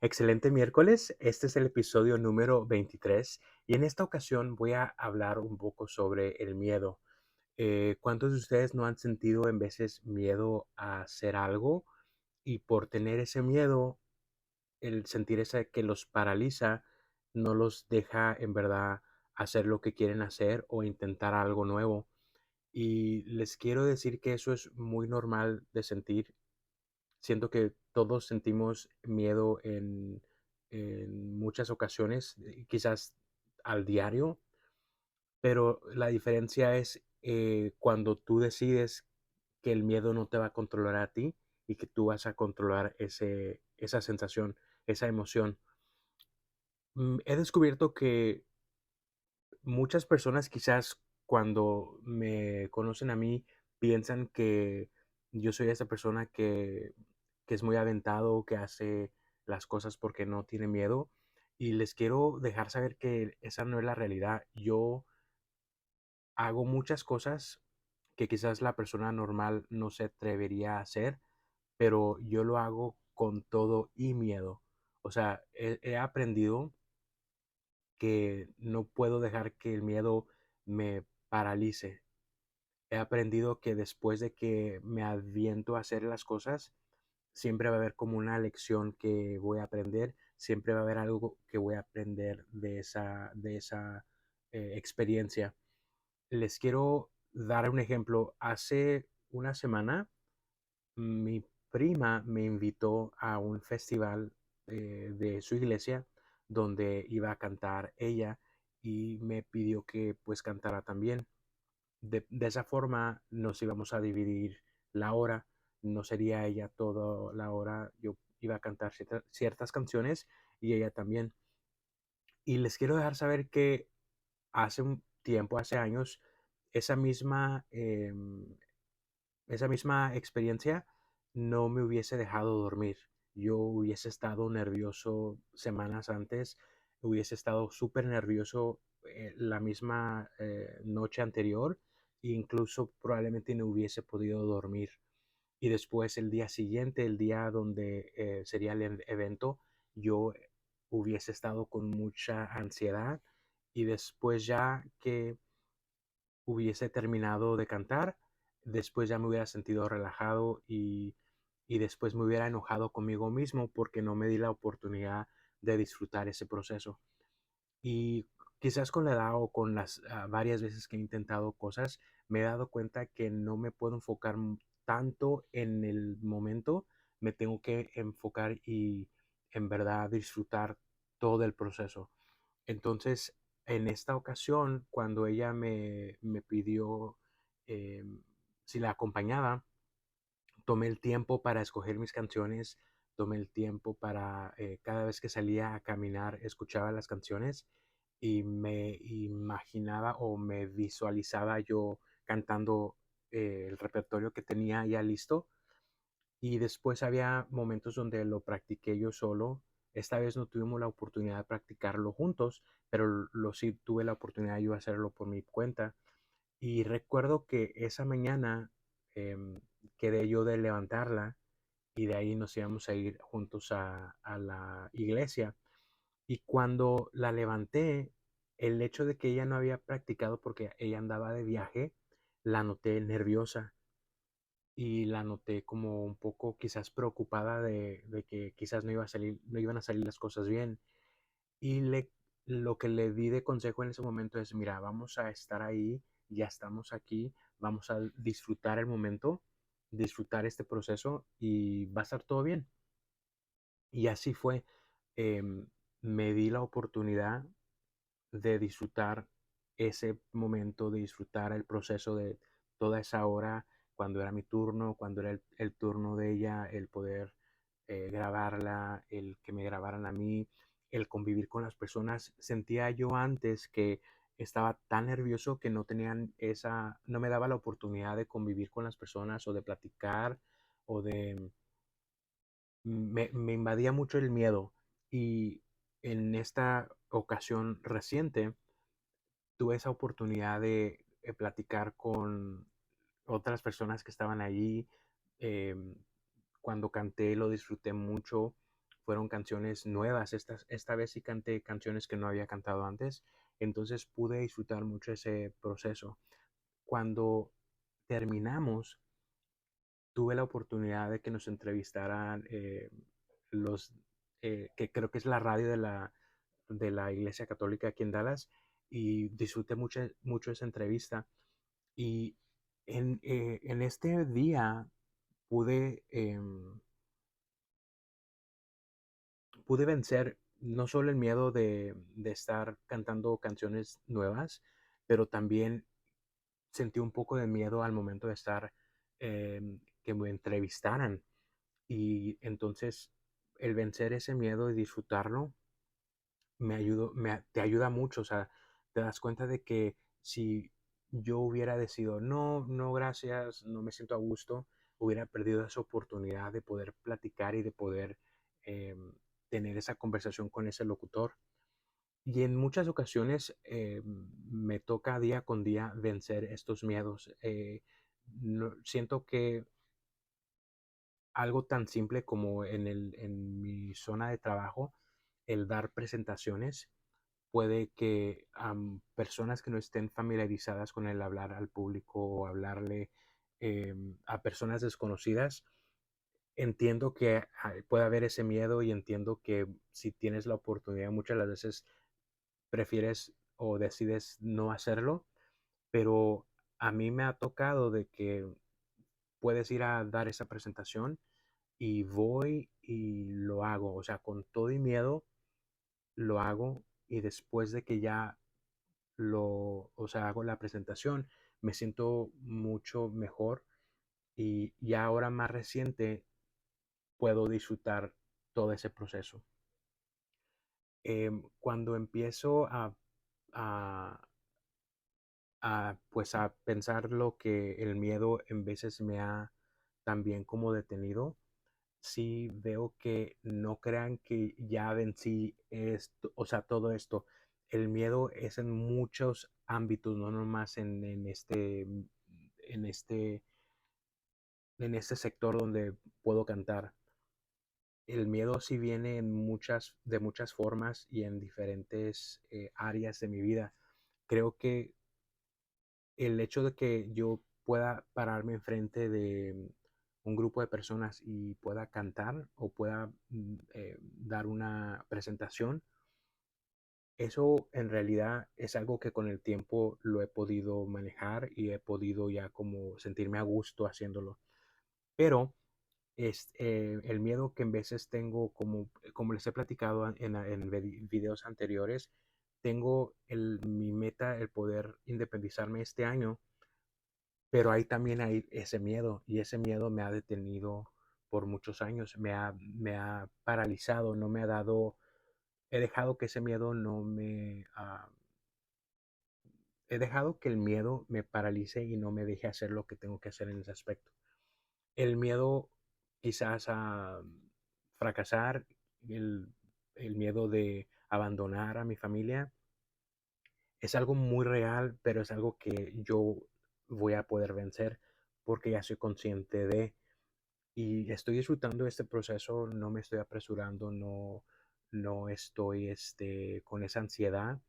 Excelente miércoles, este es el episodio número 23 y en esta ocasión voy a hablar un poco sobre el miedo. ¿Cuántos de ustedes no han sentido en veces miedo a hacer algo y por tener ese miedo, el sentir ese que los paraliza, no los deja en verdad hacer lo que quieren hacer o intentar algo nuevo? Y les quiero decir que eso es muy normal de sentir. Siento que todos sentimos miedo en muchas ocasiones, quizás al diario, pero la diferencia es cuando tú decides que el miedo no te va a controlar a ti y que tú vas a controlar esa sensación, esa emoción. He descubierto que muchas personas quizás cuando me conocen a mí piensan que yo soy esa persona que es muy aventado, que hace las cosas porque no tiene miedo. Y les quiero dejar saber que esa no es la realidad. Yo hago muchas cosas que quizás la persona normal no se atrevería a hacer, pero yo lo hago con todo y miedo. O sea, he aprendido que no puedo dejar que el miedo me paralice. He aprendido que después de que me aviento a hacer las cosas, siempre va a haber como una lección que voy a aprender, siempre va a haber algo que voy a aprender de esa experiencia. Les quiero dar un ejemplo. Hace una semana, mi prima me invitó a un festival de su iglesia donde iba a cantar ella y me pidió que pues cantara también. De esa forma nos íbamos a dividir la hora, no sería ella toda la hora, yo iba a cantar ciertas canciones y ella también. Y les quiero dejar saber que hace un tiempo, hace años, esa misma, esa misma experiencia no me hubiese dejado dormir. Yo hubiese estado nervioso semanas antes, hubiese estado súper nervioso la misma noche anterior e incluso probablemente no hubiese podido dormir. Y después el día siguiente, el día donde sería el evento, yo hubiese estado con mucha ansiedad y después ya que hubiese terminado de cantar, después ya me hubiera sentido relajado y después me hubiera enojado conmigo mismo porque no me di la oportunidad de disfrutar ese proceso. Y quizás con la edad o con las varias veces que he intentado cosas, me he dado cuenta que no me puedo enfocar tanto en el momento, me tengo que enfocar y en verdad disfrutar todo el proceso. Entonces, en esta ocasión, cuando ella me pidió eh, si la acompañaba, tomé el tiempo para escoger mis canciones, tomé el tiempo para cada vez que salía a caminar, escuchaba las canciones y me imaginaba o me visualizaba yo cantando el repertorio que tenía ya listo y después había momentos donde lo practiqué yo solo. Esta vez no tuvimos la oportunidad de practicarlo juntos, pero lo sí tuve la oportunidad yo de hacerlo por mi cuenta. Y recuerdo que esa mañana quedé yo de levantarla y de ahí nos íbamos a ir juntos a la iglesia. Y cuando la levanté, el hecho de que ella no había practicado porque ella andaba de viaje, la noté nerviosa y la noté como un poco quizás preocupada de que quizás no iba a salir, no iban a salir las cosas bien. Y lo que le di de consejo en ese momento es, mira, vamos a estar ahí, ya estamos aquí, vamos a disfrutar el momento, disfrutar este proceso y va a estar todo bien. Y así fue. Em, Me di la oportunidad de disfrutar ese momento, de disfrutar el proceso de toda esa hora, cuando era mi turno, cuando era el turno de ella, el poder grabarla, el que me grabaran a mí, el convivir con las personas. Sentía yo antes que estaba tan nervioso que no me daba la oportunidad de convivir con las personas o de platicar o me invadía mucho el miedo y en esta ocasión reciente tuve esa oportunidad de platicar con otras personas que estaban allí. Cuando canté lo disfruté mucho. fueron canciones nuevas. Esta vez sí canté canciones que no había cantado antes, entonces pude disfrutar mucho ese proceso. Cuando terminamos, tuve la oportunidad de que nos entrevistaran los, que creo que es la radio de la Iglesia Católica aquí en Dallas, y disfruté mucho, mucho esa entrevista. Y en este día pude, pude vencer no solo el miedo de estar cantando canciones nuevas, pero también sentí un poco de miedo al momento de estar, que me entrevistaran. Y entonces el vencer ese miedo y disfrutarlo te ayuda mucho. O sea, te das cuenta de que si yo hubiera decidido, no, no, gracias, no me siento a gusto, hubiera perdido esa oportunidad de poder platicar y de poder eh, tener esa conversación con ese locutor. Y en muchas ocasiones me toca día con día vencer estos miedos. Siento que algo tan simple como en mi zona de trabajo, el dar presentaciones, puede que personas que no estén familiarizadas con el hablar al público o hablarle a personas desconocidas, entiendo que puede haber ese miedo, y entiendo que si tienes la oportunidad, muchas de las veces prefieres o decides no hacerlo, pero a mí me ha tocado de que puedes ir a dar esa presentación y voy y lo hago, o sea, con todo y miedo lo hago, y después de que ya o sea, hago la presentación, me siento mucho mejor, y ya ahora más reciente puedo disfrutar todo ese proceso. Cuando empiezo a, pues a pensar lo que el miedo en veces me ha también como detenido, sí veo que no crean que ya vencí esto, o sea, todo esto. El miedo es en muchos ámbitos, no nomás en este, en este sector donde puedo cantar. El miedo sí viene de muchas formas y en diferentes áreas de mi vida. Creo que el hecho de que yo pueda pararme enfrente de un grupo de personas y pueda cantar o pueda dar una presentación, eso en realidad es algo que con el tiempo lo he podido manejar y he podido ya como sentirme a gusto haciéndolo. Pero el miedo que en veces tengo, como les he platicado en videos anteriores, tengo mi meta, el poder independizarme este año, pero ahí también hay ese miedo, y ese miedo me ha detenido por muchos años, me ha paralizado, no me ha dado, he dejado que ese miedo no me, he dejado que el miedo me paralice y no me deje hacer lo que tengo que hacer en ese aspecto. El miedo quizás a fracasar, el, el miedo de abandonar a mi familia, es algo muy real, pero es algo que yo voy a poder vencer porque ya soy consciente de, y estoy disfrutando este proceso, no me estoy apresurando, no, no estoy con esa ansiedad.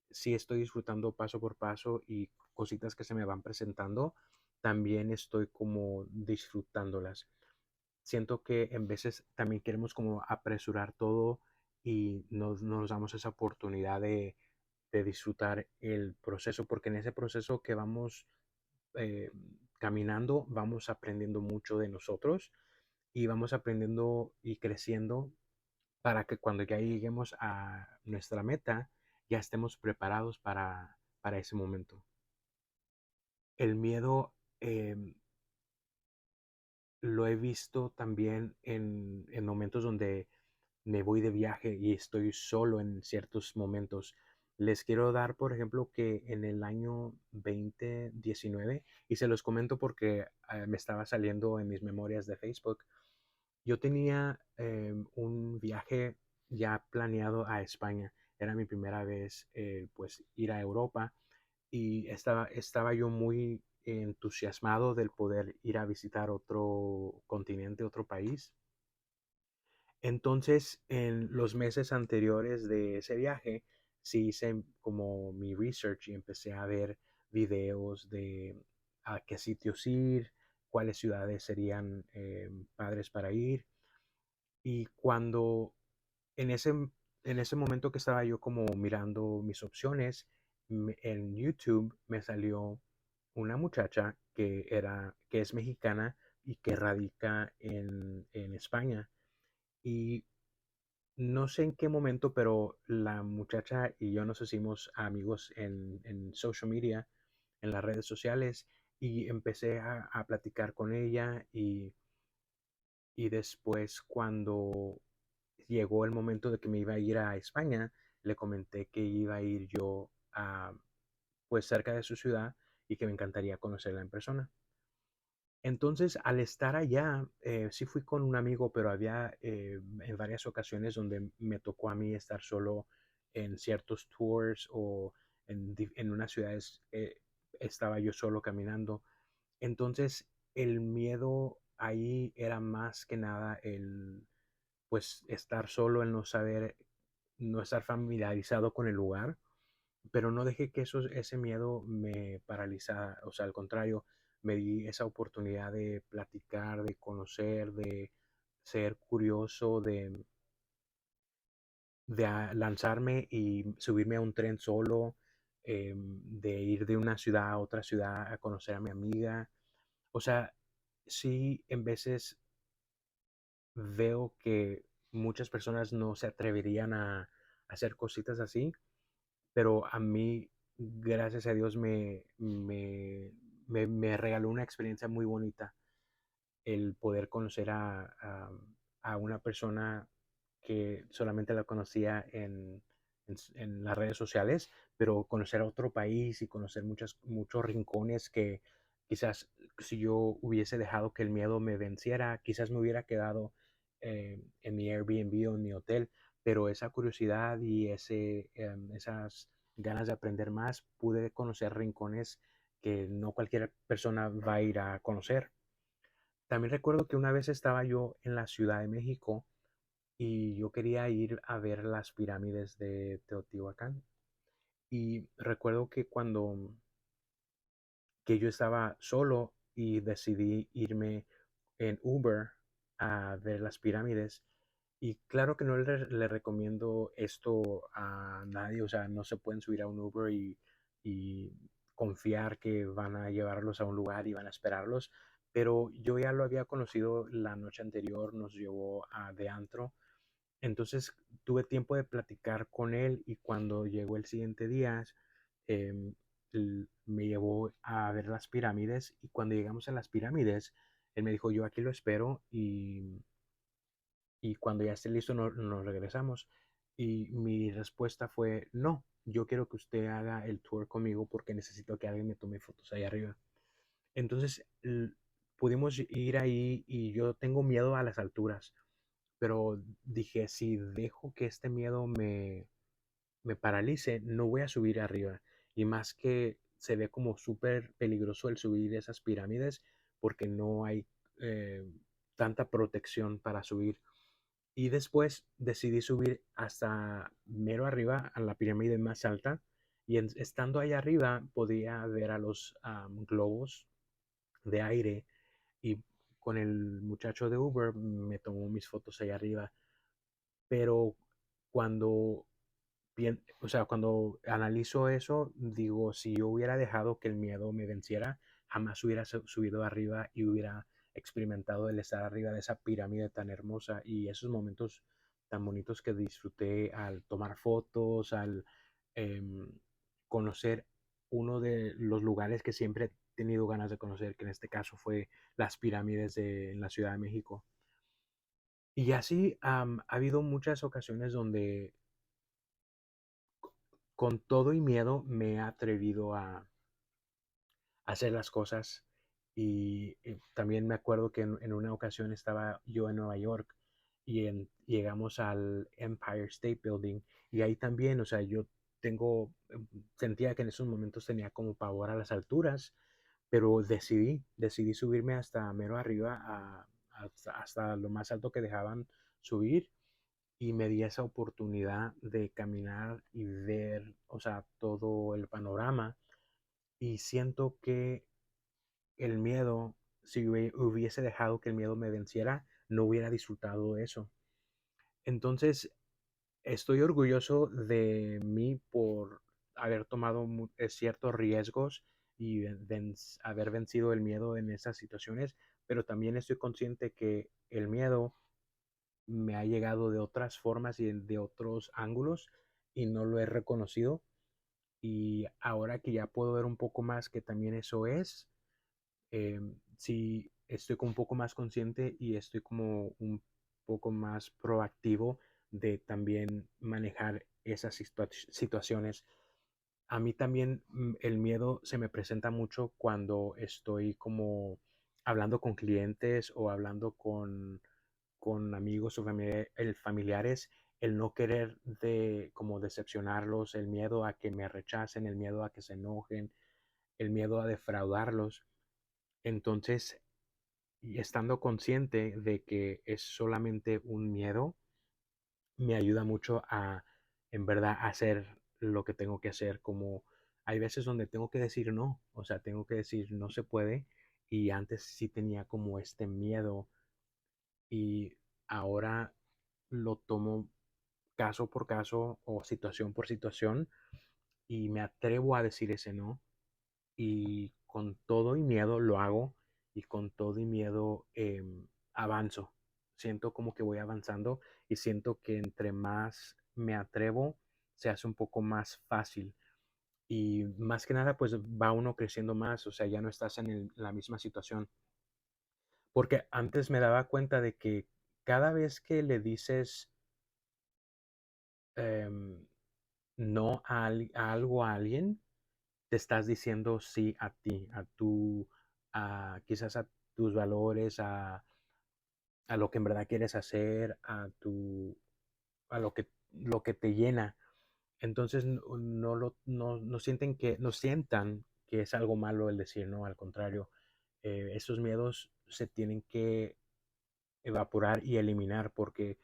Sí estoy disfrutando paso por paso, y cositas que se me van presentando, también estoy como disfrutándolas. Siento que en veces también queremos como apresurar todo y no nos damos esa oportunidad de disfrutar el proceso, porque en ese proceso que vamos eh, caminando, vamos aprendiendo mucho de nosotros, y vamos aprendiendo y creciendo para que cuando ya lleguemos a nuestra meta, ya estemos preparados para ese momento. El miedo lo he visto también en momentos donde me voy de viaje y estoy solo en ciertos momentos. Les quiero dar, por ejemplo, que en el año 2019, y se los comento porque me estaba saliendo en mis memorias de Facebook, yo tenía un viaje ya planeado a España. Era mi primera vez pues ir a Europa, y estaba yo muy entusiasmado del poder ir a visitar otro continente, otro país. Entonces, en los meses anteriores de ese viaje, sí hice como mi research y empecé a ver videos de a qué sitios ir, cuáles ciudades serían padres para ir. Y cuando en ese, en ese momento que estaba yo como mirando mis opciones, en YouTube me salió una muchacha que es mexicana y que radica en España. Y no sé en qué momento, pero la muchacha y yo nos hicimos amigos en social media, en las redes sociales, y empecé a platicar con ella y después cuando llegó el momento de que me iba a ir a España, le comenté que iba a ir yo a, pues cerca de su ciudad y que me encantaría conocerla en persona. Entonces, al estar allá, sí fui con un amigo, pero había en varias ocasiones donde me tocó a mí estar solo en ciertos tours o en unas ciudades estaba yo solo caminando. Entonces, el miedo ahí era más que nada el, pues, estar solo, el no saber, no estar familiarizado con el lugar, pero no dejé que ese miedo me paralizara, o sea, al contrario, me di esa oportunidad de platicar, de conocer, de ser curioso, de lanzarme y subirme a un tren solo, de ir de una ciudad a otra ciudad a conocer a mi amiga. O sea, sí, en veces veo que muchas personas no se atreverían a hacer cositas así, pero a mí, gracias a Dios, me regaló una experiencia muy bonita el poder conocer a una persona que solamente la conocía en las redes sociales, pero conocer a otro país y conocer muchos rincones que quizás si yo hubiese dejado que el miedo me venciera, quizás me hubiera quedado en mi Airbnb o en mi hotel, pero esa curiosidad y esas ganas de aprender más, pude conocer rincones que no cualquier persona va a ir a conocer. También recuerdo que una vez estaba yo en la Ciudad de México y yo quería ir a ver las pirámides de Teotihuacán. Y recuerdo que cuando que yo estaba solo y decidí irme en Uber a ver las pirámides. Y claro que no le recomiendo esto a nadie, o sea, no se pueden subir a un Uber y confiar que van a llevarlos a un lugar y van a esperarlos, pero yo ya lo había conocido la noche anterior, nos llevó de antro, entonces tuve tiempo de platicar con él y cuando llegó el siguiente día, em, me llevó a ver las pirámides y cuando llegamos a las pirámides, él me dijo, yo aquí lo espero y cuando ya esté listo nos regresamos. Y mi respuesta fue, no, yo quiero que usted haga el tour conmigo porque necesito que alguien me tome fotos ahí arriba. Entonces pudimos ir ahí y yo tengo miedo a las alturas, pero dije, si dejo que este miedo me paralice, no voy a subir arriba. Y más que se ve como súper peligroso el subir esas pirámides porque no hay eh, tanta protección para subir. Y después decidí subir hasta mero arriba, a la pirámide más alta. Y estando ahí arriba podía ver a los globos de aire y con el muchacho de Uber me tomó mis fotos ahí arriba. Pero cuando o sea, cuando analizo eso, digo, si yo hubiera dejado que el miedo me venciera, jamás hubiera subido arriba y hubiera experimentado el estar arriba de esa pirámide tan hermosa y esos momentos tan bonitos que disfruté al tomar fotos, al em, conocer uno de los lugares que siempre he tenido ganas de conocer, que en este caso fue las pirámides en la Ciudad de México. Y así ha habido muchas ocasiones donde con todo y miedo me he atrevido a hacer las cosas. Y también me acuerdo que en una ocasión estaba yo en Nueva York y llegamos al Empire State Building y ahí también, o sea, yo sentía que en esos momentos tenía como pavor a las alturas, pero decidí subirme hasta mero arriba, hasta lo más alto que dejaban subir y me di esa oportunidad de caminar y ver, o sea, todo el panorama y siento que el miedo, si hubiese dejado que el miedo me venciera, no hubiera disfrutado eso. Entonces, estoy orgulloso de mí por haber tomado ciertos riesgos y haber vencido el miedo en esas situaciones, pero también estoy consciente que el miedo me ha llegado de otras formas y de otros ángulos y no lo he reconocido. Y ahora que ya puedo ver un poco más que también eso es, sí estoy como un poco más consciente y estoy como un poco más proactivo de también manejar esas situaciones. A mí también el miedo se me presenta mucho cuando estoy como hablando con clientes o hablando con amigos o familiares, el no querer de como decepcionarlos, el miedo a que me rechacen, el miedo a que se enojen, el miedo a defraudarlos. Entonces, y estando consciente de que es solamente un miedo, me ayuda mucho a, en verdad, hacer lo que tengo que hacer. Como hay veces donde tengo que decir no, o sea, tengo que decir no se puede. Y antes sí tenía como este miedo y ahora lo tomo caso por caso o situación por situación y me atrevo a decir ese no y con todo y miedo lo hago y con todo y miedo avanzo. Siento como que voy avanzando y siento que entre más me atrevo, se hace un poco más fácil. Y más que nada, pues va uno creciendo más, o sea, ya no estás en la misma situación. Porque antes me daba cuenta de que cada vez que le dices em, no a algo a alguien, te estás diciendo sí a ti, quizás a tus valores, a lo que en verdad quieres hacer, a lo que te llena. Entonces no no sientan que es algo malo el decir no, al contrario, esos miedos se tienen que evaporar y eliminar porque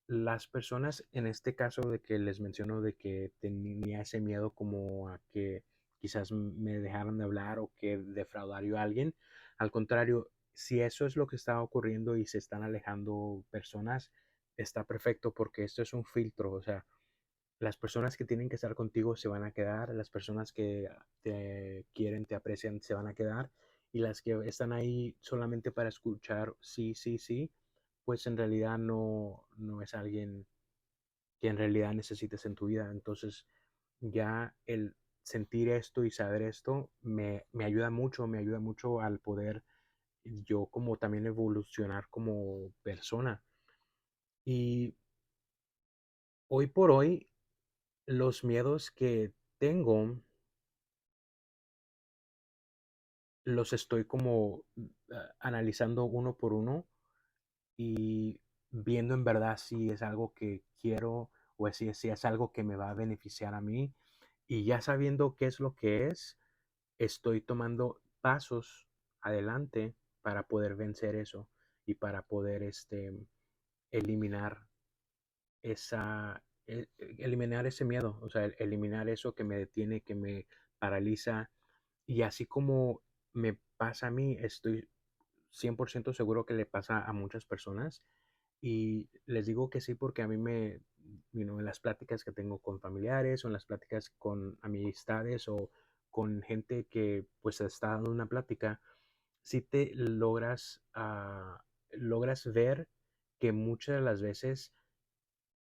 las personas, en este caso de que les menciono de que tenía ese miedo como a que quizás me dejaran de hablar o que defraudar yo a alguien, al contrario, si eso es lo que está ocurriendo y se están alejando personas, está perfecto porque esto es un filtro, o sea, las personas que tienen que estar contigo se van a quedar, las personas que te quieren, te aprecian, se van a quedar y las que están ahí solamente para escuchar sí, sí, sí, pues en realidad no es alguien que en realidad necesites en tu vida. Entonces ya el sentir esto y saber esto me ayuda mucho al poder yo como también evolucionar como persona. Y hoy por hoy los miedos que tengo los estoy como analizando uno por uno y viendo en verdad si es algo que quiero o si es algo que me va a beneficiar a mí. Y ya sabiendo qué es lo que es, estoy tomando pasos adelante para poder vencer eso y para poder eliminar eliminar ese miedo, o sea, eliminar eso que me detiene, que me paraliza. Y así como me pasa a mí, estoy 100% seguro que le pasa a muchas personas. Y les digo que sí porque a mí en las pláticas que tengo con familiares o en las pláticas con amistades o con gente que pues está dando una plática, sí te logras ver que muchas de las veces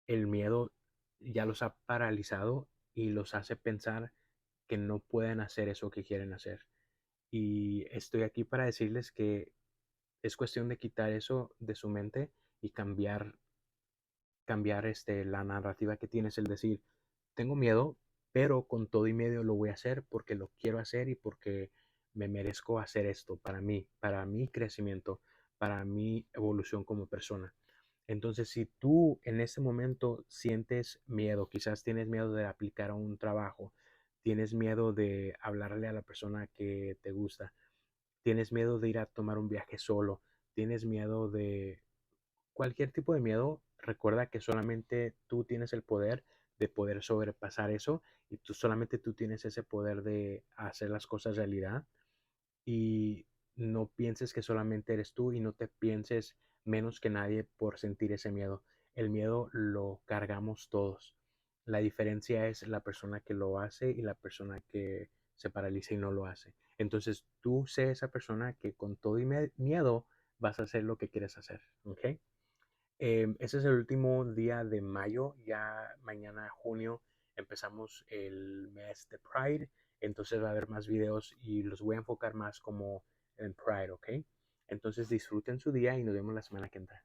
el miedo ya los ha paralizado y los hace pensar que no pueden hacer eso que quieren hacer. Y estoy aquí para decirles que es cuestión de quitar eso de su mente y cambiar la narrativa que tienes, el decir, tengo miedo, pero con todo y medio lo voy a hacer porque lo quiero hacer y porque me merezco hacer esto para mi crecimiento, para mi evolución como persona. Entonces, si tú en ese momento sientes miedo, quizás tienes miedo de aplicar a un trabajo, tienes miedo de hablarle a la persona que te gusta, tienes miedo de ir a tomar un viaje solo, tienes miedo de cualquier tipo de miedo, recuerda que solamente tú tienes el poder de poder sobrepasar eso y solamente tú tienes ese poder de hacer las cosas realidad y no pienses que solamente eres tú y no te pienses menos que nadie por sentir ese miedo. El miedo lo cargamos todos. La diferencia es la persona que lo hace y la persona que se paraliza y no lo hace. Entonces tú sé esa persona que con todo y miedo vas a hacer lo que quieres hacer. ¿Ok? Ese es el último día de mayo. Ya mañana, junio, empezamos el mes de Pride. Entonces va a haber más videos y los voy a enfocar más como en Pride, ¿ok? Entonces disfruten su día y nos vemos la semana que entra.